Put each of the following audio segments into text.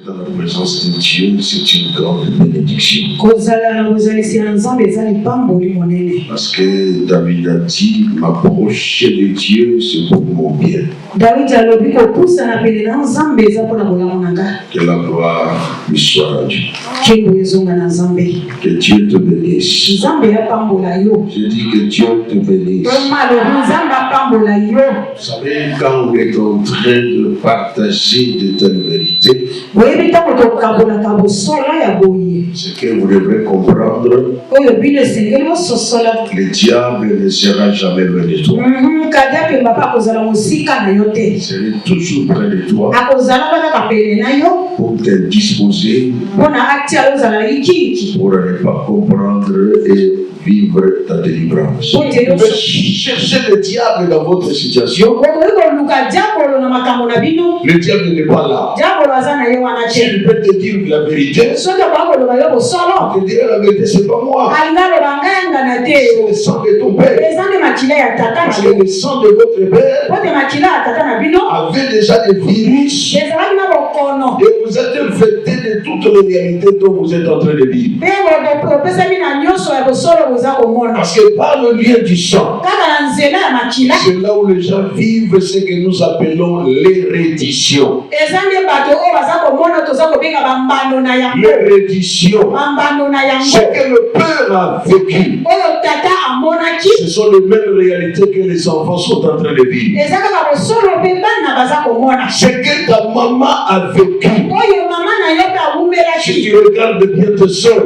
Dans la présence de Dieu, c'est une grande bénédiction. Parce que David a dit, m'approcher de Dieu, c'est pour mon bien. Que la gloire lui soit rendue. Que Dieu te bénisse. Je dis que Dieu te bénisse. Vous savez, quand on est en train de partager de telles vérités, ce que vous devez comprendre, le diable ne sera jamais loin de toi. Il sera toujours près de toi pour te disposer, pour ne pas comprendre et vivre ta délivrance. Vous pouvez chercher le diable dans votre situation. Le diable n'est pas là. S'il peut te dire la vérité, il te dira la vérité, c'est pas moi. C'est le sang de ton père. Parce que le sang de votre père avait déjà des virus. Et vous êtes infecté de toutes les réalités dont vous êtes en train de vivre. Parce que par le lien du sang, c'est là où les gens vivent ce que nous appelons l'érédition. L'érédition, ce que le père a vécu, ce sont les mêmes réalités que les enfants sont en train de vivre. Ce que ta maman a vécu, si tu regardes bien tes soeurs,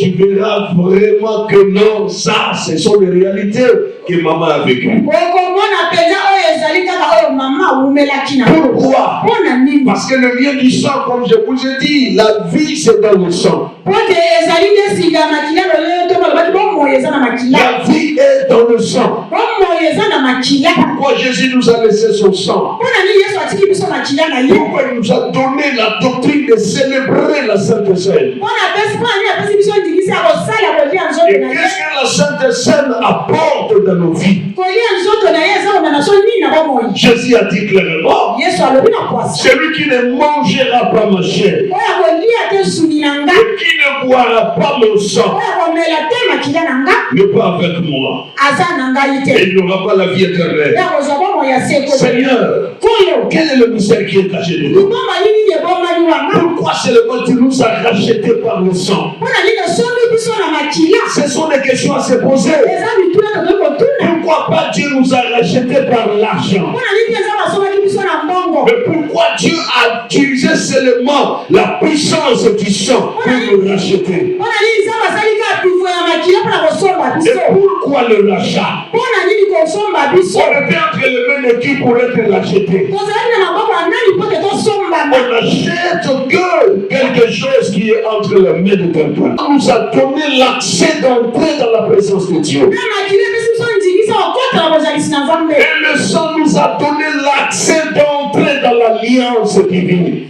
tu verras vraiment que non, ça, ce sont les réalités que maman a vécues. Pourquoi? Parce que le lien du sang, comme je vous ai dit, la vie c'est dans le sang. La vie est dans le sang. Pourquoi Jésus nous a laissé son sang? Pourquoi il nous a donné la doctrine de célébrer la Sainte Seine? Et qu'est-ce que la Sainte Seine apporte dans nos vies? Jésus a dit clairement, celui qui ne mangera pas ma chair et qui ne boira pas mon sang n'est pas avec moi. Et il n'aura pas la vie éternelle. Seigneur, quel est le mystère qui est caché de nous? Pourquoi seulement tu nous as rachetés par le sang? Ce sont des questions à se poser. Pourquoi pas Dieu nous a rachetés par l'argent? Mais pourquoi Dieu a utilisé seulement la puissance du sang pour nous racheter? Et pourquoi le rachat? On était entre les mêmes équipes pour être rachetés. On n'achète que quelque chose qui est entre les mains de quelqu'un. On nous a donné l'accès d'entrer dans la présence de Dieu. Et le sang nous a donné l'accès d'entrer dans l'alliance divine.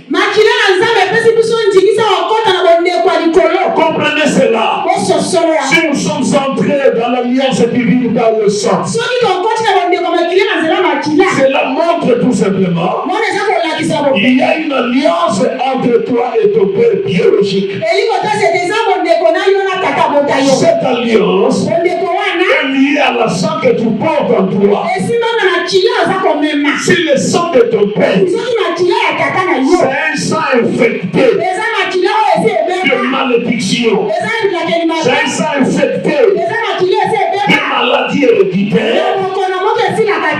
Comprenez cela. Si nous sommes entrés dans l'alliance divine dans le sang, cela montre tout simplement il y a une alliance entre toi et ton père biologique. Cette alliance est liée à la sang que tu portes en toi. Si le sang de ton père, c'est un sang infecté de malédiction, c'est un sang infecté de maladies héréditaires.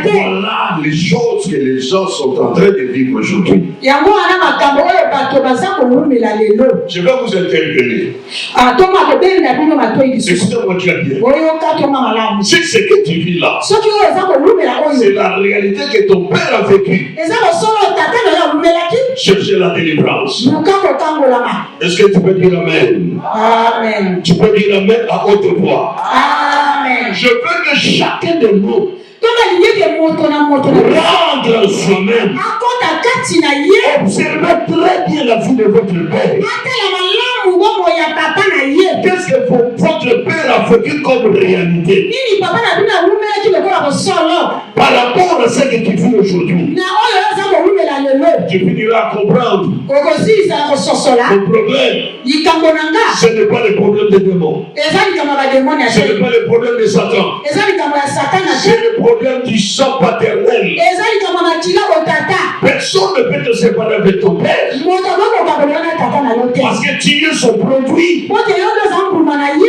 Voilà les choses que les gens sont en train de vivre aujourd'hui. Je vais vous interpeller. Écoutez-moi très bien. Si ce que tu vis là, c'est la réalité que ton père a vécue, cherchez la délivrance. Est-ce que tu peux dire Amen? Amen. Tu peux dire Amen à haute voix. Amen. Je veux que chacun de nous rendre soi-même. Observez très bien la vie de votre père. Qu'est-ce que votre père a vécu comme réalité par rapport à ce que tu vis aujourd'hui? Tu finiras arriveras à comprendre. Mon problème, ce n'est pas le problème des démons. Ce n'est pas le problème de Satan. C'est le problème du sang paternel. Personne ne peut te séparer de ton père. Parce que tu es son produit.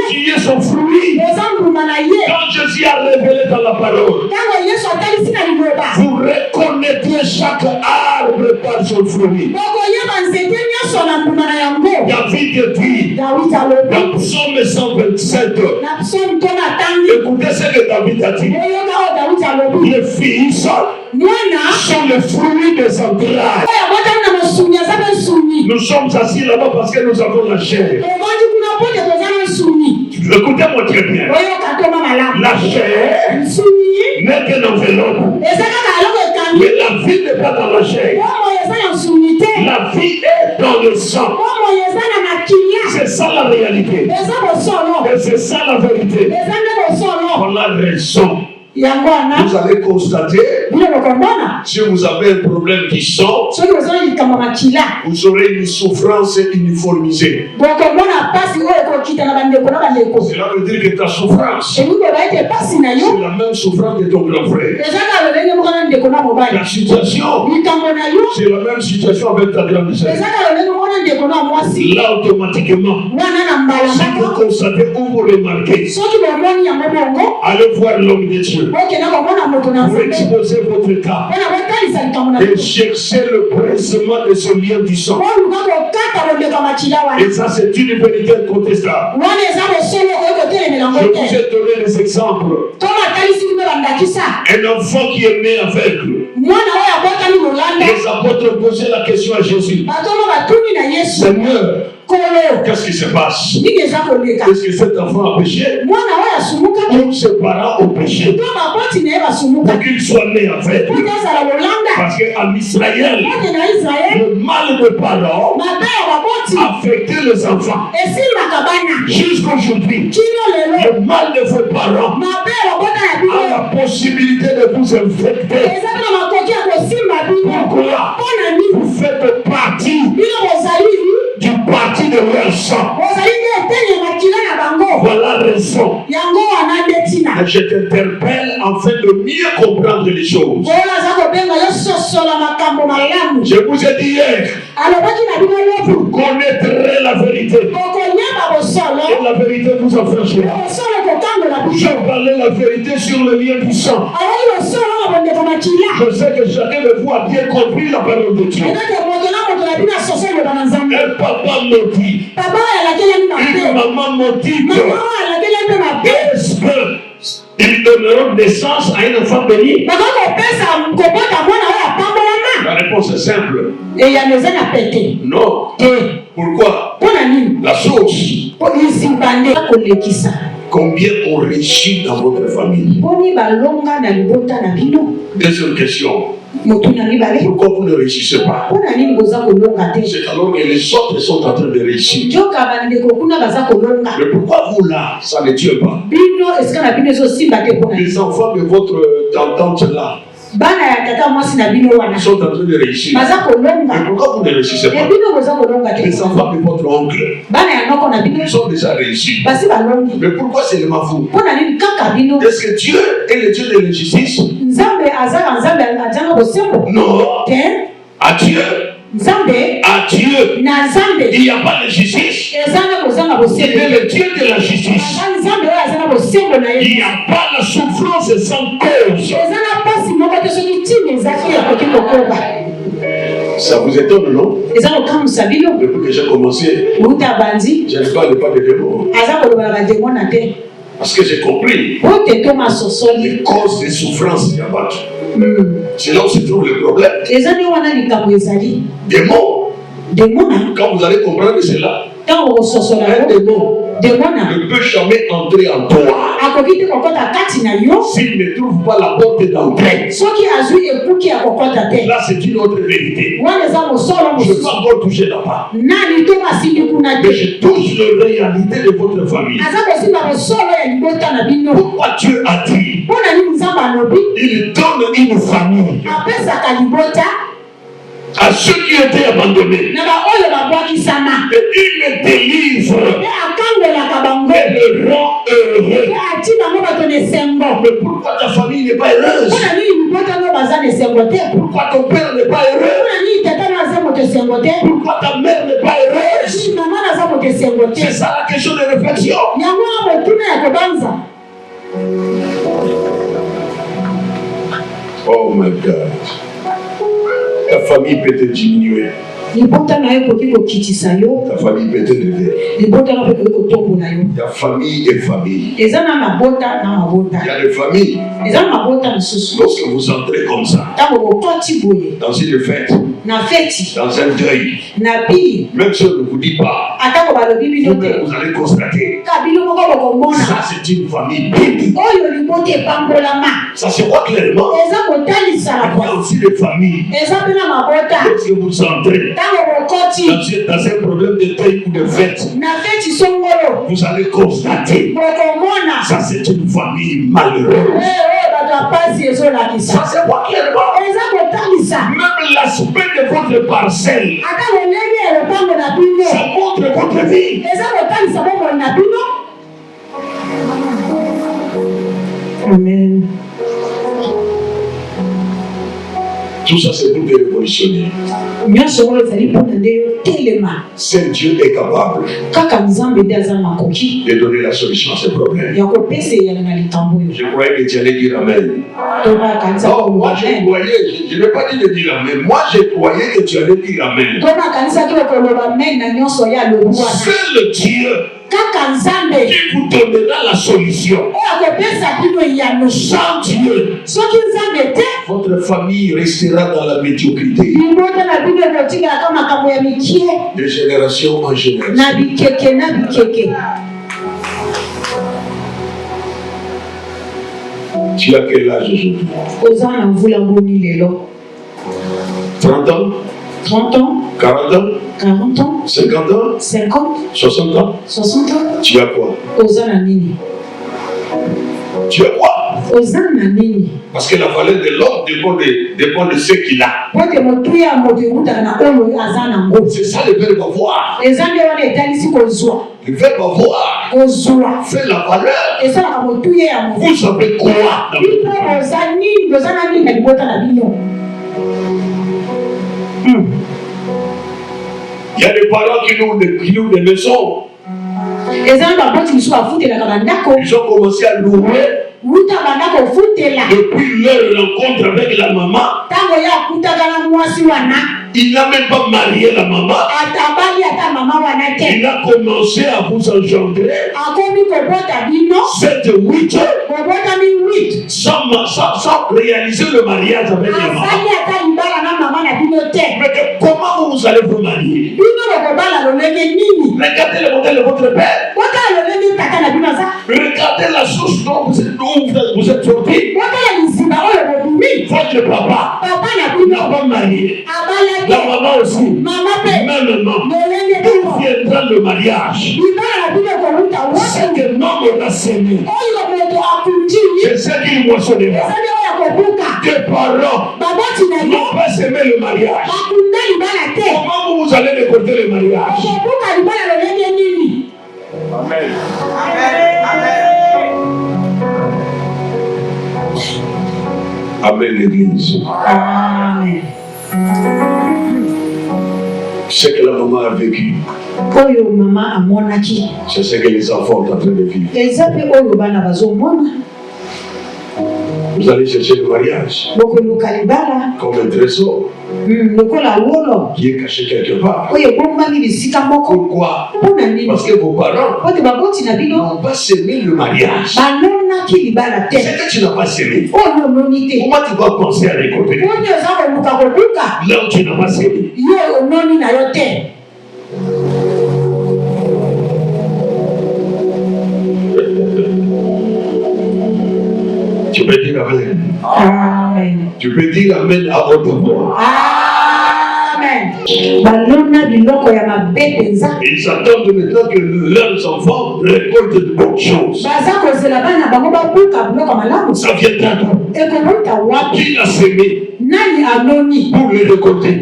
Tu es son fruit. Quand Jésus a révélé dans la parole, vous reconnaîtrez chaque arbre par son fruit. David dit dans Psaume 127, écoutez ce que David a dit. Les fils sont le fruit des entrailles. Nous sommes assis là-bas parce que nous avons la chair. Écoutez-moi très bien. La chair n'est qu'une enveloppe. Mais la vie n'est pas dans la chair. La vie est dans le sang. C'est ça la réalité. Et c'est ça la vérité. Pour la raison. Vous allez constater, si vous avez un problème qui sort, vous aurez une souffrance uniformisée. Cela veut dire que ta souffrance, c'est la même souffrance que ton grand frère. La situation, c'est la même situation avec ta grande sœur. Là, automatiquement, si vous constatez ou vous remarquez, allez voir l'homme de Dieu. Vous exposez votre cas et cherchez le pressement de ce lien du sang. Et ça, c'est une vérité incontestable. Je vous ai donné des exemples. Un enfant qui est né aveugle. Les apôtres posaient la question à Jésus. Seigneur, qu'est-ce qui se passe? Est-ce que cet enfant a péché? Ou ses parents ont péché pour qu'il soit né aveugle? Parce qu'en Israël, le mal de parents affectait les enfants. Jusqu'aujourd'hui, le mal de vos parents a la possibilité de vous infecter. Pourquoi? Vous faites partie du parti de leur sang. Voilà la raison. Je t'interpelle afin de mieux comprendre les choses. Je vous ai dit hier, vous connaîtrez la vérité. Et la vérité vous affranchira. Je parlais la vérité sur le lien du sang. Je sais que chacun de vous a bien compris la parole de Dieu. Un papa maudit, une maman maudite, est-ce qu'ils donneront naissance à un enfant béni? La réponse est simple. Non. Pourquoi? La source. Combien ont réussi dans votre famille? Deuxième question. Pourquoi vous ne réussissez pas? C'est alors que les autres sont en train de réussir. Mais pourquoi vous là, ça ne tient pas? Les enfants de votre tante là sont en train de réussir. Mais pourquoi vous ne réussissez pas? Les enfants de votre oncle, ils ont déjà réussi. Mais pourquoi c'est seulement vous? Est-ce que Dieu est le Dieu de la justice? Non. À Dieu, il n'y a pas de justice. Il est le Dieu de la justice. Il n'y a pas la souffrance sans cause. Ça vous étonne, non? Depuis que j'ai commencé, je ne parle pas de démons. Parce que j'ai compris les causes des souffrances là-bas. C'est là où se trouve le problème. Démons. Quand vous allez comprendre cela, un démon ne peut jamais entrer en toi s'il ne trouve pas la porte d'entrée. Là, c'est une autre vérité. Je ne vais pas encore toucher là-bas. Mais je touche la réalité de votre famille. Pourquoi Dieu a dit, il donne une famille à ceux qui étaient abandonnés. Et il les délivre. Et le rend heureux. Mais pourquoi ta famille n'est pas heureuse? Pourquoi ton père n'est pas heureux? Pourquoi ta mère n'est pas heureuse? C'est ça la question de réflexion. Oh my God. Ta famille peut te diminuer. Ta famille peut te lever. Ta famille est famille. Il y a des familles. Lorsque vous entrez comme ça, dans une fête, dans un deuil, même si on ne vous dit pas, vous allez constater, ça c'est une famille bénie. Ça se voit clairement. Il y a aussi des familles. Lorsque vous entrez dans un problème de deuil ou de fête, vous allez constater, ça c'est une famille malheureuse. Ça se voit clairement. Même l'aspect de votre parcelle, ça montre votre vie. Amen. Tout ça c'est pour te révolutionner. Seul Dieu est capable de donner la solution à ces problèmes. Je croyais que tu allais dire Amen. Non, moi je croyais, je n'ai pas dit de dire Amen. Moi je croyais que tu allais dire Amen. Seul Dieu qui vous donnera la solution. Sans Dieu, votre famille restera dans la médiocrité. De génération en génération. Tu as quel âge aujourd'hui? 30 ans? 30 ans, 40 ans, 40 ans, 50 ans, 50, 60 ans, 60 ans. Tu as quoi? Tu as quoi? Parce que la valeur de l'homme dépend de ce qu'il a. C'est ça le verbe avoir. Le verbe avoir fait la valeur. Vous savez quoi? Il y a des parents qui louent des maisons. Ils ont commencé à louer depuis leur rencontre avec la maman. Il n'a même pas marié la maman. Il a commencé à vous engendrer 7 ou 8 sans réaliser le mariage avec la maman. Mais comment vous allez vous marier? Regardez le modèle de votre père. Regardez la source dont vous êtes sorti. Votre papa n'a pas marié. La maman aussi. Même maman. D'où viendra le mariage? C'est que l'homme a sémé. C'est ce qu'il moissonnera. Que parents n'ont pas sémé le mariage. Comment vous allez récolter le mariage? Amen. Amen l'église. Amen. Ce que la maman a vécu, c'est ce que les enfants sont en train de vivre. Vous allez chercher le mariage comme un trésor qui est caché quelque part. Pourquoi? Parce que vos parents n'ont pas sémé le mariage. C'est que tu n'as pas sémé. Comment tu vas penser à récolter là où tu n'as pas sémé? Tu peux dire Amen. Amen. Tu peux dire Amen à votre voix. Amen. Ils attendent maintenant que leurs enfants récoltent de bonnes choses. Ça viendra d'où? Qui l'a semé pour les récolter?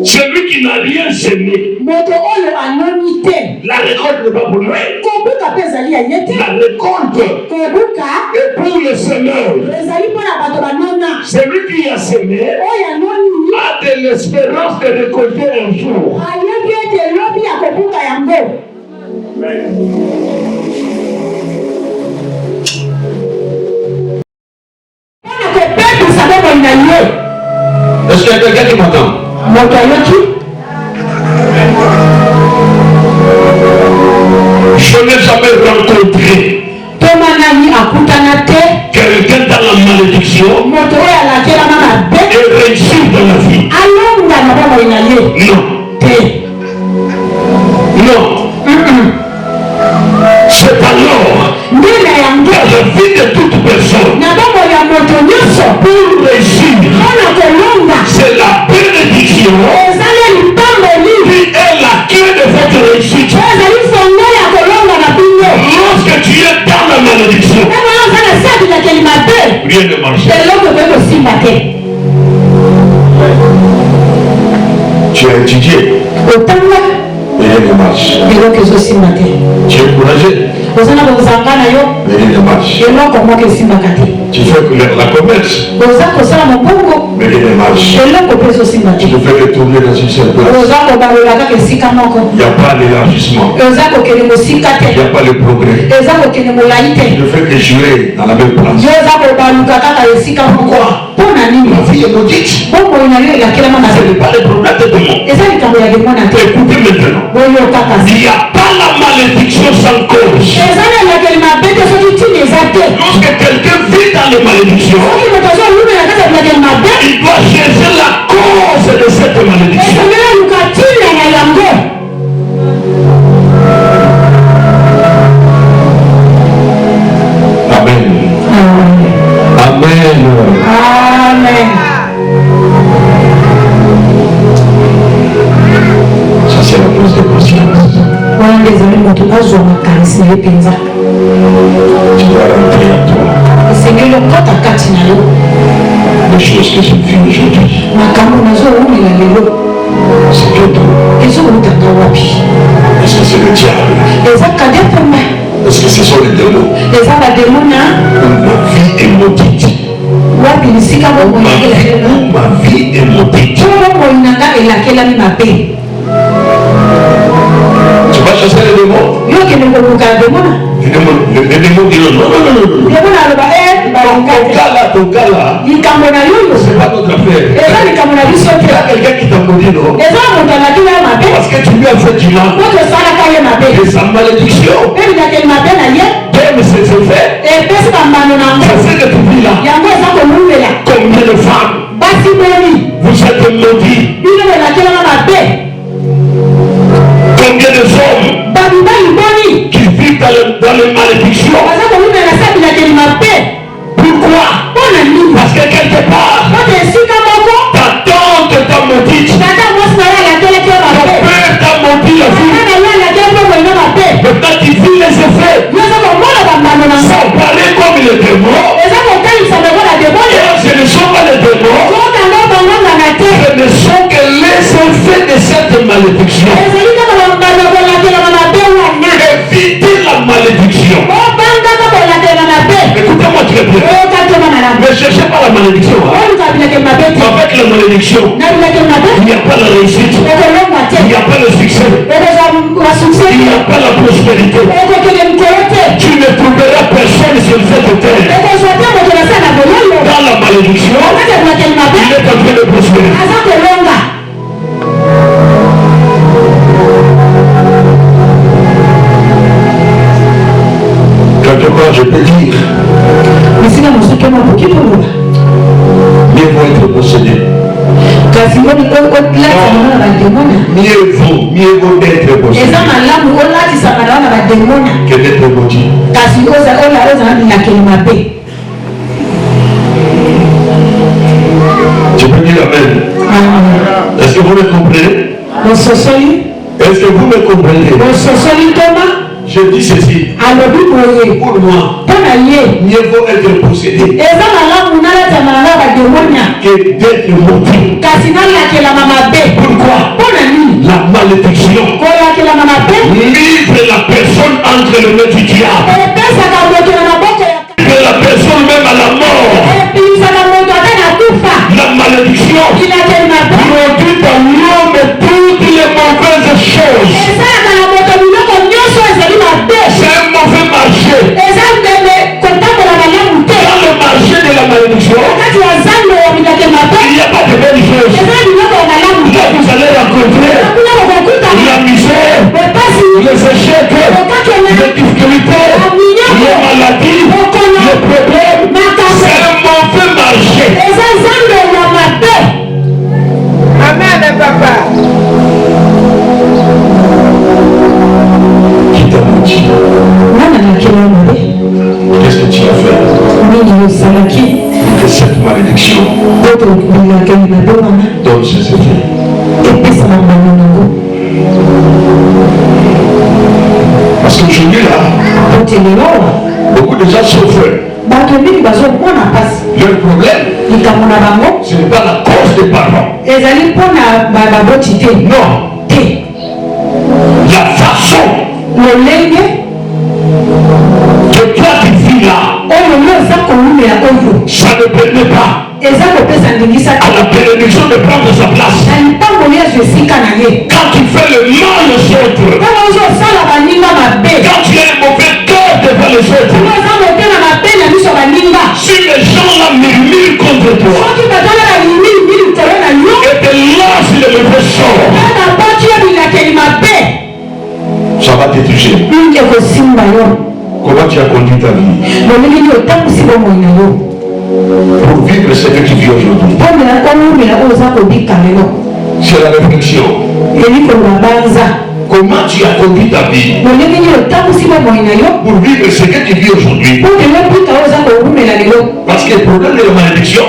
Celui qui n'a rien semé, la récolte n'est pas pour lui. La récolte est pour les semeurs. Celui qui a semé a de l'espérance de récolter un jour. Est-ce qu'il y a quelqu'un qui m'entend? Je n'ai jamais rencontré quelqu'un dans la malédiction et réussir dans la vie. Non. C'est alors dans la vie de toute personne pour réussir. C'est la bénédiction qui est la clé de votre réussite. Lorsque tu es dans la malédiction, rien ne marche. Tu as étudié, rien ne marche. Tu es courageux, rien ne marche. Tu fais la commerce, mais rien ne marche. Tu ne fais que tourner dans une seule place. Il n'y a pas l'élargissement. Il n'y a pas le progrès. Tu ne fais que jouer dans la même place. Pourquoi? La vie est maudite. Ce n'est pas le problème de tout le monde. Écoutez maintenant. Il n'y a pas la malédiction sans cause. Lorsque quelqu'un vit dans la malédiction, il doit chercher la cause de cette malédiction. Amen. Amen. Amen. Ça c'est la prise de conscience. Tu dois rentrer en toi. Les choses que je vis aujourd'hui, c'est que toi. Est-ce que c'est le diable? Est-ce que ce sont les démons? Ma vie est maudite. Ma vie est maudite. Tu vas chasser les démons? Les démons disent non. Ton cas là, c'est pas notre affaire. Il y a quelqu'un qui t'a maudit, non? Parce que tu lui as fait du mal. Et sa malédiction, même ses effets, c'est ce que tu vis là. Combien de femmes vous êtes maudits? Combien de hommes qui vivent dans les malédictions? Pourquoi? Parce que quelque part, ta tante t'a maudit, ton père t'a maudit la vie. Maintenant tu vis les effets. Ça paraît comme les démons. Ce ne sont pas les démons. Ce ne sont que les effets de cette malédiction. Évitez la malédiction. Écoutez-moi très bien. Ne cherchez pas la malédiction. Avec la malédiction, il n'y a pas la réussite. Il n'y a pas le succès. Il n'y a pas la prospérité. Tu ne trouveras personne sur cette terre. Dans la malédiction, il est en train de prospérer. Quelque part, je peux dire, mieux vaut être possédé. Mieux vaut être possédé que d'être maudit. Je peux dire amen. Est-ce que vous me comprenez? Est-ce que vous me comprenez? Je dis ceci. Pour moi, mieux vaut être possédé que d'être maudit. Pourquoi? La malédiction livre la personne entre les mains du diable. Livre la personne même à la mort. La malédiction produit dans l'homme toutes les mauvaises choses. C'est un mauvais marché. Dans le marché de la malédiction, il n'y a pas de belles choses. Là, vous allez rencontrer la misère, les échecs, les difficultés, les maladies, les problèmes. C'est un mauvais marché. Amen, papa. Qui t'a maudit? Qu'est-ce que tu as fait? Que cette malédiction donne ses effets. Parce qu'aujourd'hui là, beaucoup de gens souffrent. Le problème, ce n'est pas la cause des parents. Non. La façon que toi tu vis là, ça ne permet pas à la bénédiction de prendre sa place. Quand tu fais le mal aux autres, quand tu as un mauvais cœur devant les autres, si les gens là murmurent contre toi et te lancent le mauvais sort, ça va te toucher. Comment tu as conduit ta vie pour vivre ce que tu vis aujourd'hui? C'est la réflexion. Comment tu as conduit ta vie pour vivre ce que tu vis aujourd'hui? Parce que le problème de la malédiction,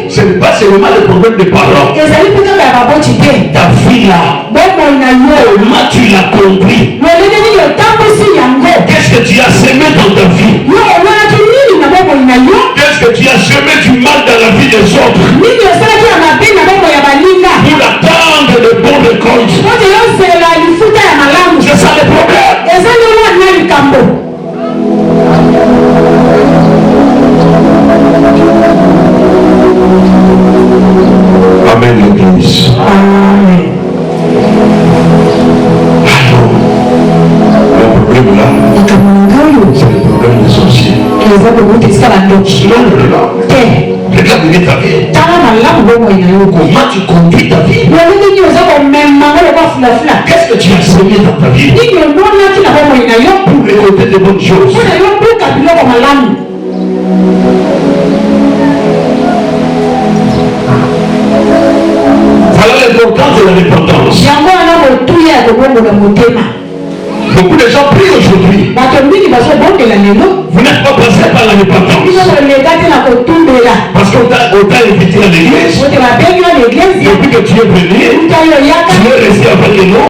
ce n'est pas seulement le problème des parents. Ta vie là, comment tu l'as conduit? Qu'est-ce que tu as semé dans ta vie? Qu'est-ce que tu as semé du mal dans la vie des autres pour attendre de bonnes récoltes? C'est ça le problème. Amen, l'église. Amen. Alors, le problème là, c'est le problème des sorciers. Regarde ta vie. Comment tu conduis ta vie? Qu'est-ce que tu as semé dans ta vie pour récolter de bonnes choses? Voilà l'importance de la repentance. Beaucoup de gens prient aujourd'hui. Vous n'êtes pas passé par la repentance. Parce qu'on t'a invité à l'église. Depuis que tu es venu, tu es resté avec les noms.